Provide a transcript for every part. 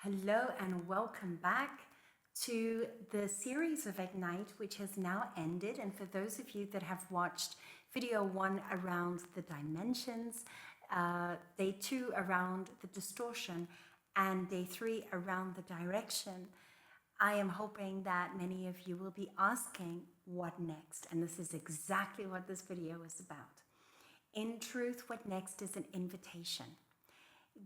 Hello and welcome back to the series of Ignite, which has now ended. And for those of you that have watched video 1 around the dimensions, day 2 around the distortion, and day 3 around the direction, I am hoping that many of you will be asking what next. And this is exactly what this video is about. In truth, what next is an invitation.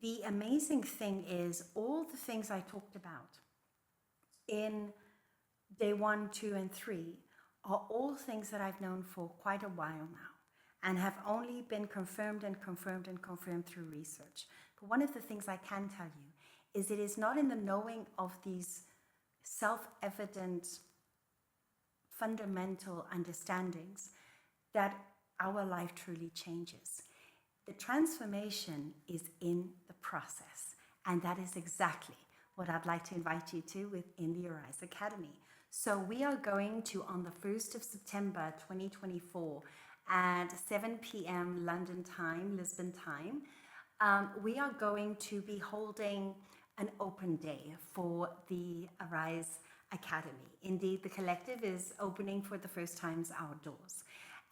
The amazing thing is all the things I talked about in day 1, 2, and 3 are all things that I've known for quite a while now and have only been confirmed and confirmed and confirmed through research. But one of the things I can tell you is it is not in the knowing of these self-evident fundamental understandings that our life truly changes. The transformation is in the process, and that is exactly what I'd like to invite you to within the Arise Academy. So we are going to, on the 1st of September 2024 at 7 p.m. London time, Lisbon time, we are going to be holding an open day for the Arise Academy. Indeed, the collective is opening for the first time our doors.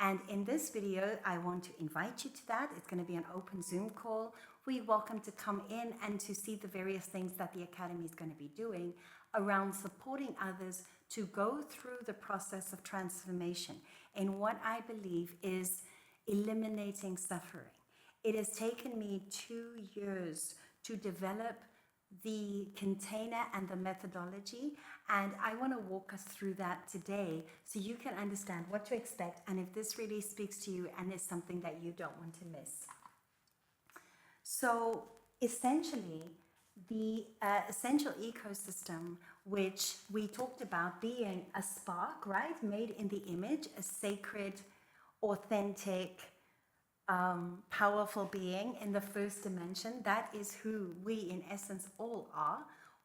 And in this video, I want to invite you to that. It's going to be an open Zoom call. We're welcome to come in and to see the various things that the Academy is going to be doing around supporting others to go through the process of transformation in what I believe is eliminating suffering. It has taken me 2 years to develop the container and the methodology, and I want to walk us through that today so you can understand what to expect and if this really speaks to you and is something that you don't want to miss. So essentially, the essential ecosystem, which we talked about being a spark, right, made in the image, a sacred, authentic, powerful being in the first dimension. That is who we in essence all are,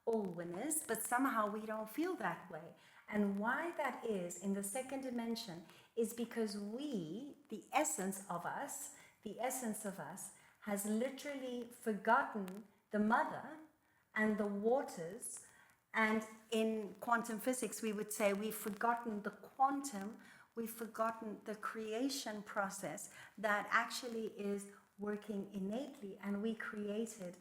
all winners, but somehow we don't feel that way. And why that is in the second dimension is because we, the essence of us has literally forgotten the mother and the waters. And in quantum physics, we would say we've forgotten the quantum, we've forgotten the creation process that actually is working innately. And we created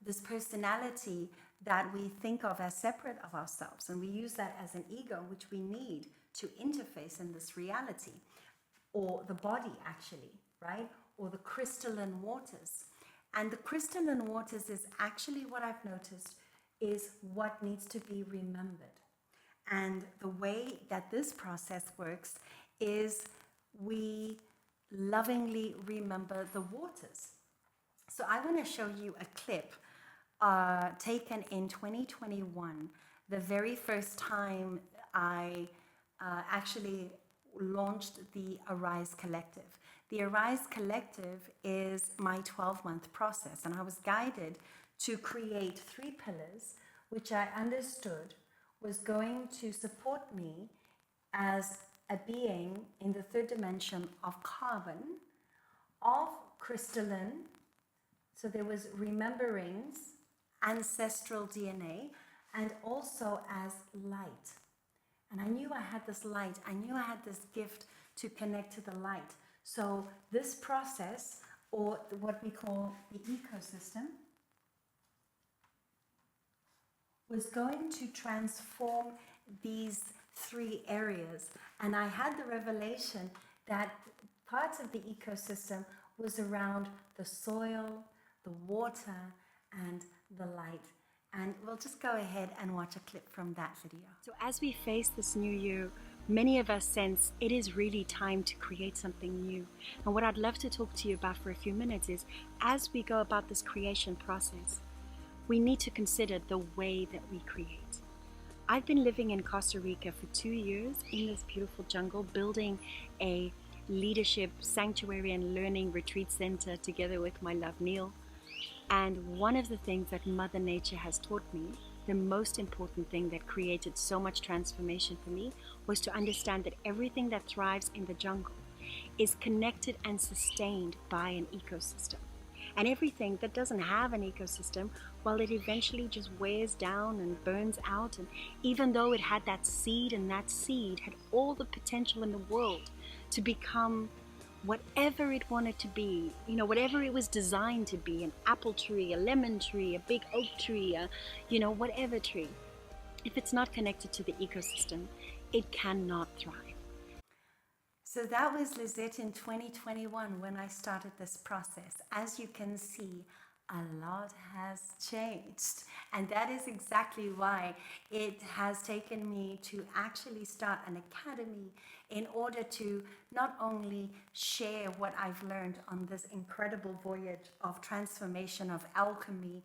this personality that we think of as separate of ourselves. And we use that as an ego, which we need to interface in this reality, or the body actually, right? Or the crystalline waters. And the crystalline waters is actually what I've noticed is what needs to be remembered. And the way that this process works is we lovingly remember the waters. So I want to show you a clip taken in 2021, the very first time I actually launched the Arise Collective. The Arise Collective is my 12-month process, and I was guided to create 3 pillars, which I understood was going to support me as a being in the third dimension of carbon, of crystalline, so there was rememberings, ancestral DNA, and also as light. And I knew I had this light, I knew I had this gift to connect to the light. So this process, or what we call the ecosystem, was going to transform these 3 areas. And I had the revelation that parts of the ecosystem was around the soil, the water, and the light. And we'll just go ahead and watch a clip from that video. So as we face this new year, many of us sense it is really time to create something new. And what I'd love to talk to you about for a few minutes is, as we go about this creation process, we need to consider the way that we create. I've been living in Costa Rica for 2 years in this beautiful jungle, building a leadership sanctuary and learning retreat center together with my love Neil. And one of the things that Mother Nature has taught me, the most important thing that created so much transformation for me, was to understand that everything that thrives in the jungle is connected and sustained by an ecosystem. And everything that doesn't have an ecosystem, well, it eventually just wears down and burns out. And even though it had that seed, and that seed had all the potential in the world to become whatever it wanted to be, whatever it was designed to be, an apple tree, a lemon tree, a big oak tree, whatever tree, if it's not connected to the ecosystem, it cannot thrive. So that was Lizette in 2021 when I started this process. As you can see, a lot has changed. And that is exactly why it has taken me to actually start an academy in order to not only share what I've learned on this incredible voyage of transformation, of alchemy,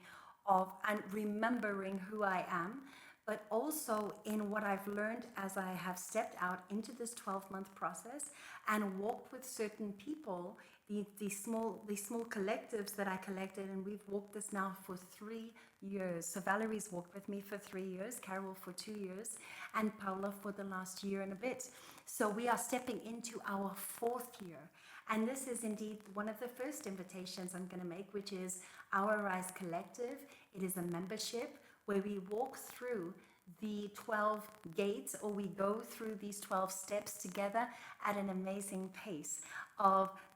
and remembering who I am, but also in what I've learned as I have stepped out into this 12-month process and walked with certain people, these small collectives that I collected, and we've walked this now for 3 years. So Valerie's walked with me for 3 years, Carol for 2 years, and Paula for the last year and a bit. So we are stepping into our 4th year. And this is indeed one of the first invitations I'm going to make, which is our Rise Collective. It is a membership where we walk through the 12 gates, or we go through these 12 steps together at an amazing pace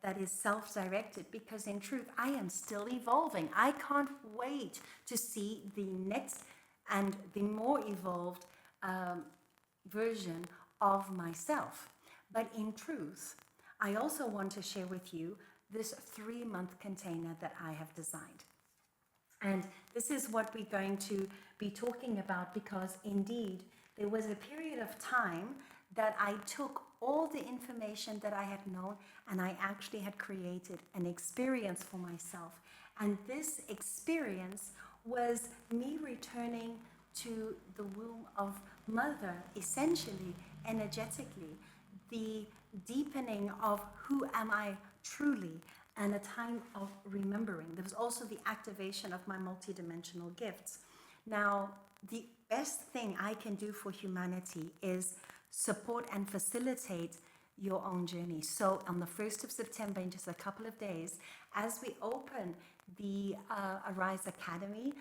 that is self-directed, because in truth, I am still evolving. I can't wait to see the next and the more evolved version of myself. But in truth, I also want to share with you this 3-month container that I have designed. And this is what we're going to be talking about, because indeed there was a period of time that I took all the information that I had known and I actually had created an experience for myself. And this experience was me returning to the womb of mother, essentially, energetically, the deepening of who am I truly, and a time of remembering. There was also the activation of my multidimensional gifts. Now, the best thing I can do for humanity is support and facilitate your own journey. So on the 1st of September, in just a couple of days, as we open the Arise Academy,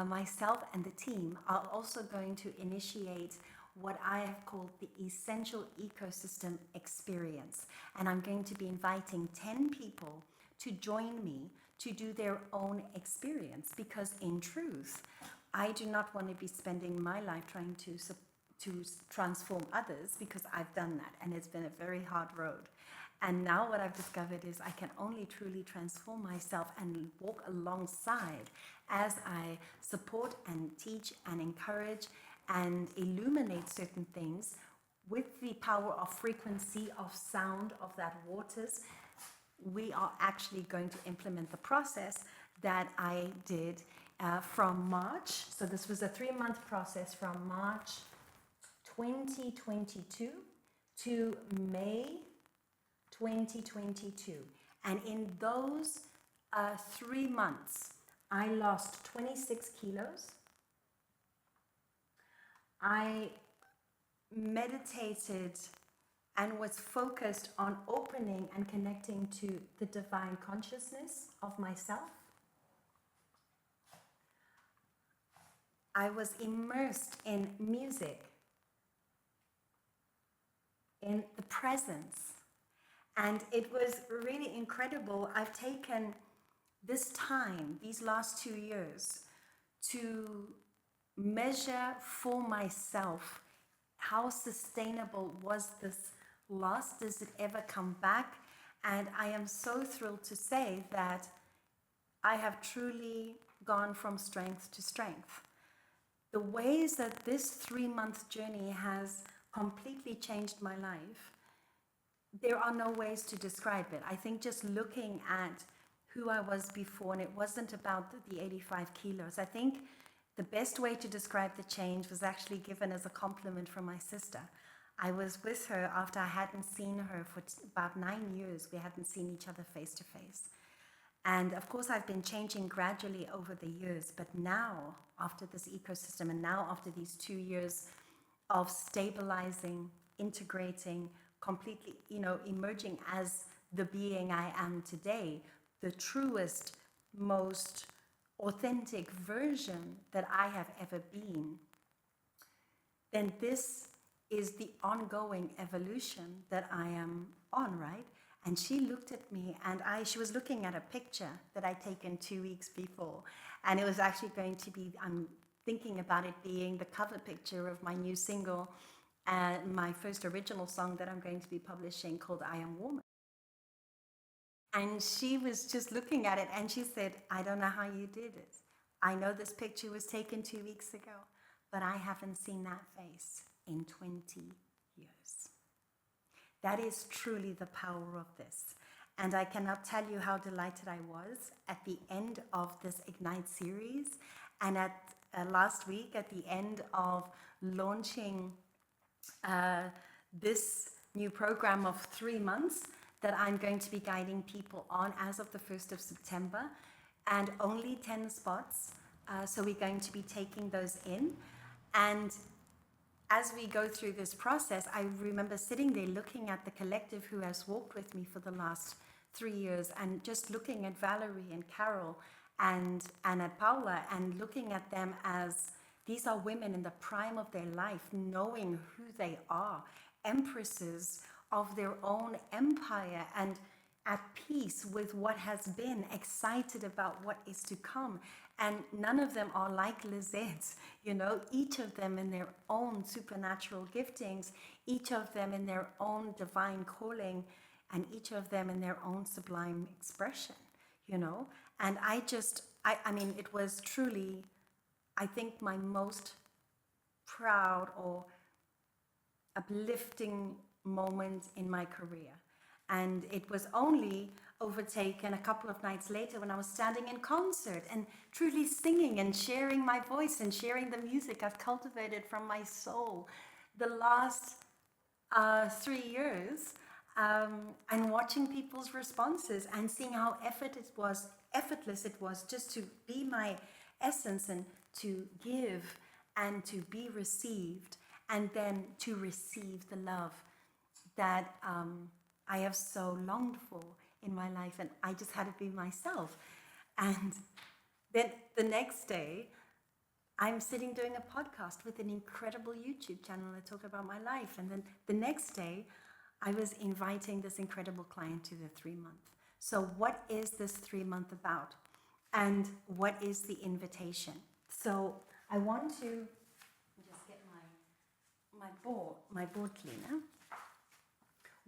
myself and the team are also going to initiate what I have called the Essential Ecosystem Experience. And I'm going to be inviting 10 people to join me to do their own experience, because in truth, I do not want to be spending my life trying to transform others, because I've done that and it's been a very hard road. And now what I've discovered is I can only truly transform myself and walk alongside as I support and teach and encourage and illuminate certain things with the power of frequency, of sound, of that waters. We are actually going to implement the process that I did from March. So this was a 3-month process from March 2022 to May 2022. And in those 3 months, I lost 26 kilos. I meditated and was focused on opening and connecting to the divine consciousness of myself. I was immersed in music, in the presence, and it was really incredible. I've taken this time, these last 2 years, to measure for myself how sustainable was this loss. Does it ever come back? And I am so thrilled to say that I have truly gone from strength to strength. The ways that this 3-month journey has completely changed my life, there are no ways to describe it. I think just looking at who I was before, and it wasn't about the 85 kilos. I think the best way to describe the change was actually given as a compliment from my sister. I was with her after I hadn't seen her for about 9 years. We hadn't seen each other face to face. And of course, I've been changing gradually over the years. But now, after this ecosystem, and now after these 2 years of stabilizing, integrating, completely, emerging as the being I am today, the truest, most authentic version that I have ever been, then this is the ongoing evolution that I am on, right? And she looked at me and she was looking at a picture that I'd taken 2 weeks before. And it was actually going to be, I'm thinking about it being the cover picture of my new single, my first original song that I'm going to be publishing called I Am Woman. And she was just looking at it and she said, I don't know how you did it. I know this picture was taken 2 weeks ago, but I haven't seen that face in 20 years. That is truly the power of this. And I cannot tell you how delighted I was at the end of this Ignite series and at last week at the end of launching this new program of 3 months that I'm going to be guiding people on as of the 1st of September, and only 10 spots. So we're going to be taking those in. And as we go through this process, I remember sitting there looking at the collective who has walked with me for the last 3 years and just looking at Valerie and Carol and at Paula and looking at them as these are women in the prime of their life, knowing who they are, empresses of their own empire and at peace with what has been, excited about what is to come. And none of them are like Lizette, you know, each of them in their own supernatural giftings, each of them in their own divine calling, and each of them in their own sublime expression, you know. And I mean, it was truly, I think, my most proud or uplifting moment in my career. And it was only overtaken a couple of nights later when I was standing in concert and truly singing and sharing my voice and sharing the music I've cultivated from my soul the last 3 years, and watching people's responses and seeing how effortless it was just to be my essence and to give and to be received and then to receive the love that I have so longed for in my life, and I just had to be myself. And then the next day, I'm sitting doing a podcast with an incredible YouTube channel that talk about my life. And then the next day, I was inviting this incredible client to the 3-month. So what is this 3-month about? And what is the invitation? So I want to just get my board cleaner.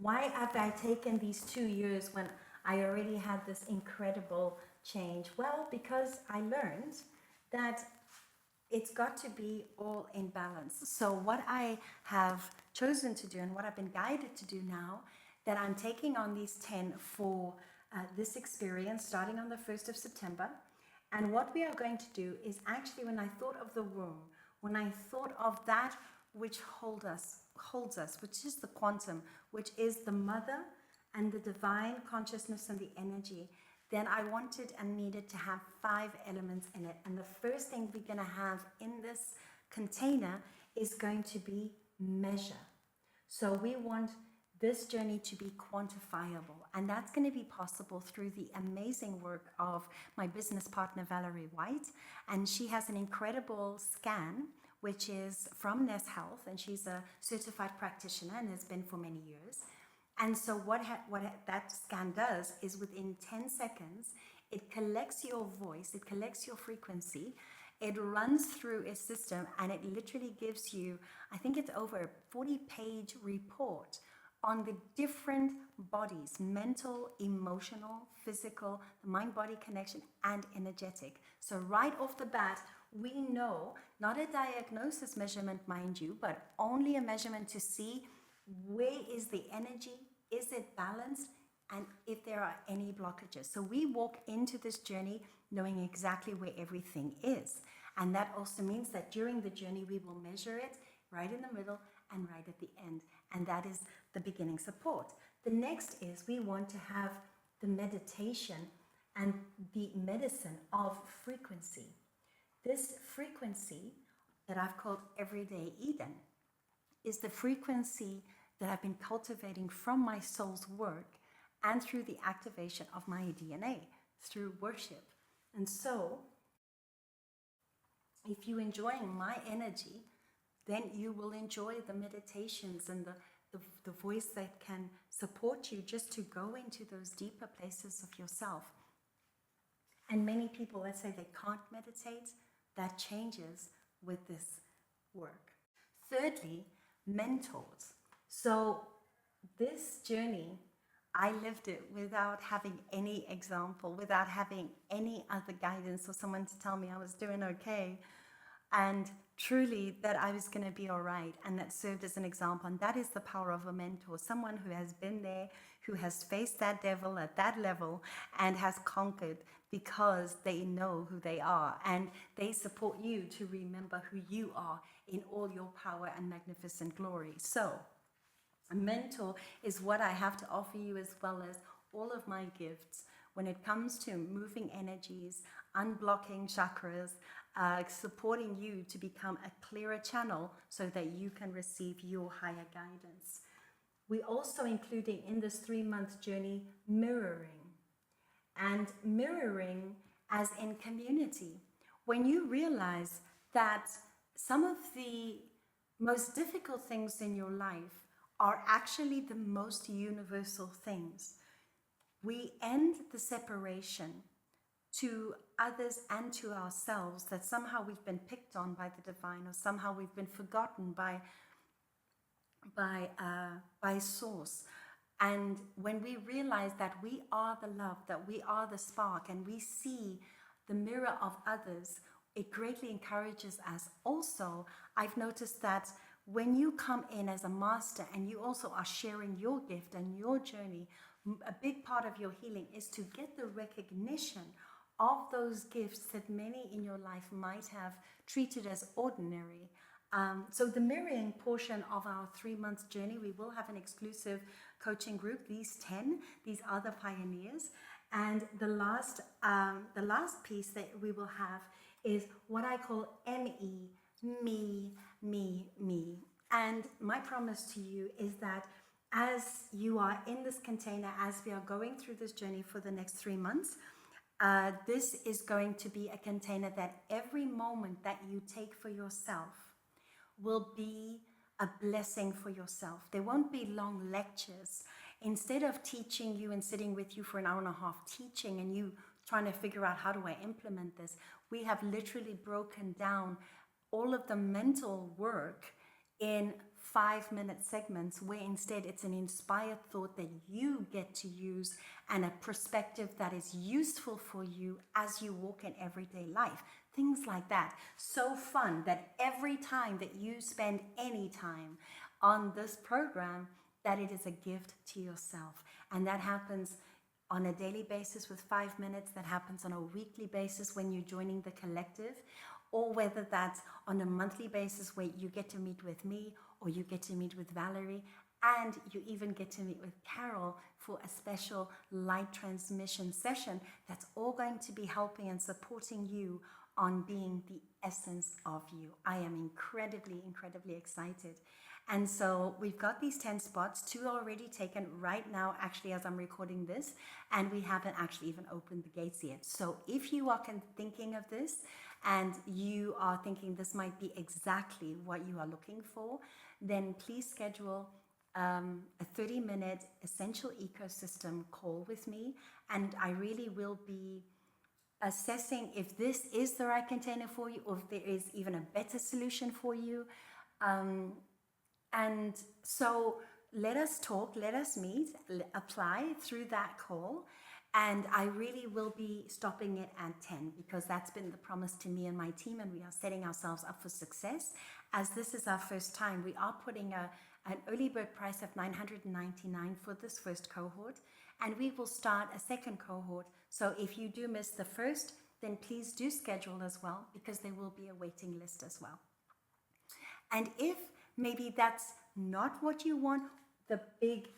Why have I taken these 2 years when I already had this incredible change? Well, because I learned that it's got to be all in balance. So what I have chosen to do and what I've been guided to do now, that I'm taking on these 10 for this experience starting on the 1st of September. And what we are going to do is actually, when I thought of the womb, when I thought of that which holds us, which is the quantum, which is the mother and the divine consciousness and the energy, then I wanted and needed to have 5 elements in it. And the first thing we're going to have in this container is going to be measure. So we want this journey to be quantifiable. And that's going to be possible through the amazing work of my business partner, Valerie White. And she has an incredible scan, which is from Ness Health, and she's a certified practitioner and has been for many years. And so what that scan does is within 10 seconds, it collects your voice, it collects your frequency, it runs through a system, and it literally gives you, I think it's over a 40-page report on the different bodies, mental, emotional, physical, the mind-body connection, and energetic. So right off the bat, we know, not a diagnosis measurement, mind you, but only a measurement to see where is the energy, is it balanced, and if there are any blockages. So we walk into this journey knowing exactly where everything is. And that also means that during the journey, we will measure it right in the middle and right at the end. And that is the beginning support. The next is we want to have the meditation and the medicine of frequency. This frequency that I've called Everyday Eden is the frequency that I've been cultivating from my soul's work and through the activation of my DNA, through worship, And so, if you're enjoying my energy, then you will enjoy the meditations and the voice that can support you just to go into those deeper places of yourself. And many people, let's say they can't meditate, that changes with this work. Thirdly, mentors. So this journey, I lived it without having any example, without having any other guidance or someone to tell me I was doing okay. And truly that I was going to be all right. And that served as an example. And that is the power of a mentor, someone who has been there, who has faced that devil at that level and has conquered because they know who they are. And they support you to remember who you are in all your power and magnificent glory. So a mentor is what I have to offer you, as well as all of my gifts when it comes to moving energies, unblocking chakras, supporting you to become a clearer channel so that you can receive your higher guidance. We also including in this 3-month journey mirroring, and mirroring as in community. When you realize that some of the most difficult things in your life are actually the most universal things, we end the separation to others and to ourselves, that somehow we've been picked on by the divine, or somehow we've been forgotten by source. And when we realize that we are the love, that we are the spark, and we see the mirror of others, it greatly encourages us. Also, I've noticed that when you come in as a master and you also are sharing your gift and your journey, a big part of your healing is to get the recognition of those gifts that many in your life might have treated as ordinary. So the mirroring portion of our 3-month journey, we will have an exclusive coaching group, these are the pioneers. And the last piece that we will have is what I call ME, me, me, me. And my promise to you is that as you are in this container, as we are going through this journey for the next 3 months, this is going to be a container that every moment that you take for yourself will be a blessing for yourself. There won't be long lectures. Instead of teaching you and sitting with you for an hour and a half teaching and you trying to figure out how do I implement this, we have literally broken down all of the mental work in 5-minute segments, where instead it's an inspired thought that you get to use and a perspective that is useful for you as you walk in everyday life. Things like that. So fun that every time that you spend any time on this program, that it is a gift to yourself. And that happens on a daily basis with 5 minutes. That happens on a weekly basis when you're joining the collective, or whether that's on a monthly basis where you get to meet with me, or you get to meet with Valerie, and you even get to meet with Carol for a special light transmission session that's all going to be helping and supporting you on being the essence of you. I am incredibly, incredibly excited. And so we've got these 10 spots, 2 already taken right now, actually, as I'm recording this, and we haven't actually even opened the gates yet. So if you are thinking of this and you are thinking this might be exactly what you are looking for, then please schedule a 30-minute essential ecosystem call with me, and I really will be assessing if this is the right container for you, or if there is even a better solution for you. And so let us talk, let us meet, apply through that call. And I really will be stopping it at 10, because that's been the promise to me and my team, and we are setting ourselves up for success. As this is our first time, we are putting an early bird price of $999 for this first cohort, and we will start a second cohort. So if you do miss the first, then please do schedule as well, because there will be a waiting list as well. And if maybe that's not what you want, the big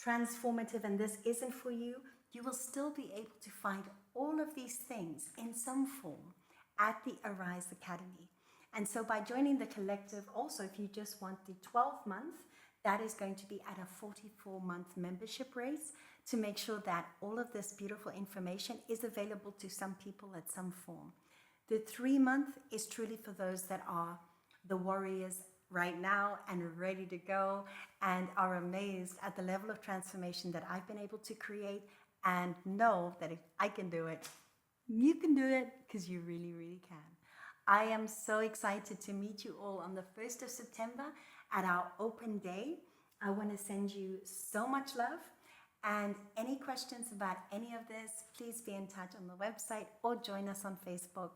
transformative, and this isn't for you, you will still be able to find all of these things in some form at the Arise Academy. And so by joining the collective, also if you just want the 12-month, that is going to be at a 44-month membership rate. to make sure that all of this beautiful information is available to some people at some form. The 3-month is truly for those that are the warriors right now and ready to go and are amazed at the level of transformation that I've been able to create, and know that if I can do it, you can do it, because you really, really can. I am so excited to meet you all on the 1st of September at our open day. I want to send you so much love. And any questions about any of this, please be in touch on the website or join us on Facebook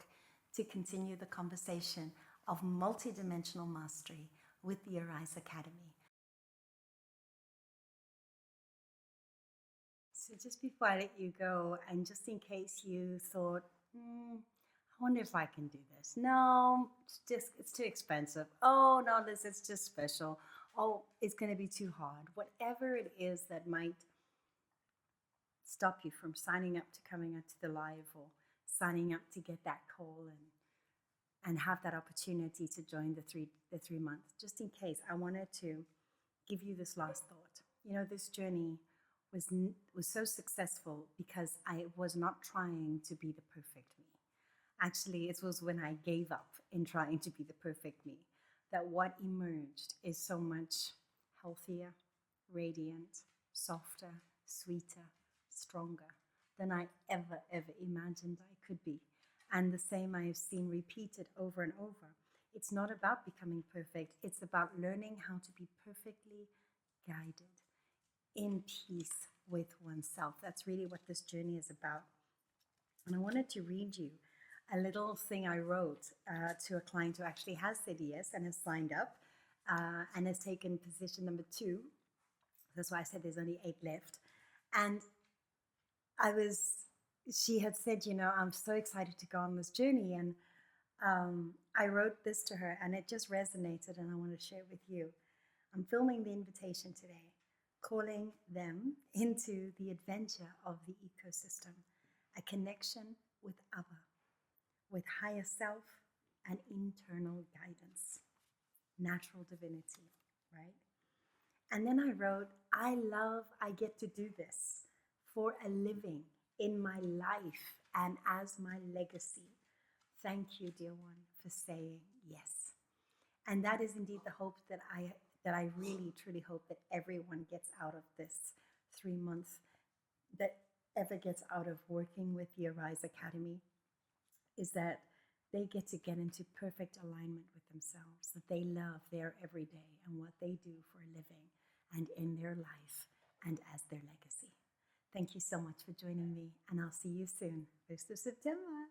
to continue the conversation of multidimensional mastery with the Arise Academy. So just before I let you go, and just in case you thought, I wonder if I can do this. No, it's too expensive. Oh, no, this is just special. Oh, it's going to be too hard. Whatever it is that might stop you from signing up to coming out to the live, or signing up to get that call and have that opportunity to join the three months. Just in case, I wanted to give you this last thought. You know, this journey was so successful because I was not trying to be the perfect me. Actually, it was when I gave up in trying to be the perfect me that what emerged is so much healthier, radiant, softer, sweeter, stronger than I ever imagined I could be. And the same I have seen repeated over and over. It's not about becoming perfect. It's about learning how to be perfectly guided, in peace with oneself. That's really what this journey is about. And I wanted to read you a little thing I wrote to a client who actually has said yes and has signed up and has taken position number 2. That's why I said there's only 8 left. And she had said, you know, I'm so excited to go on this journey. And I wrote this to her, and it just resonated, and I want to share it with you. I'm filming the invitation today, calling them into the adventure of the ecosystem, a connection with Abba, with higher self and internal guidance, natural divinity, right? And then I wrote, I get to do this for a living in my life and as my legacy. Thank you, dear one, for saying yes. And that is indeed the hope that I really, truly hope that everyone gets out of this 3 months, that ever gets out of working with the Arise Academy, is that they get to get into perfect alignment with themselves, that they love their everyday and what they do for a living and in their life and as their legacy. Thank you so much for joining me, and I'll see you soon, 1st of September.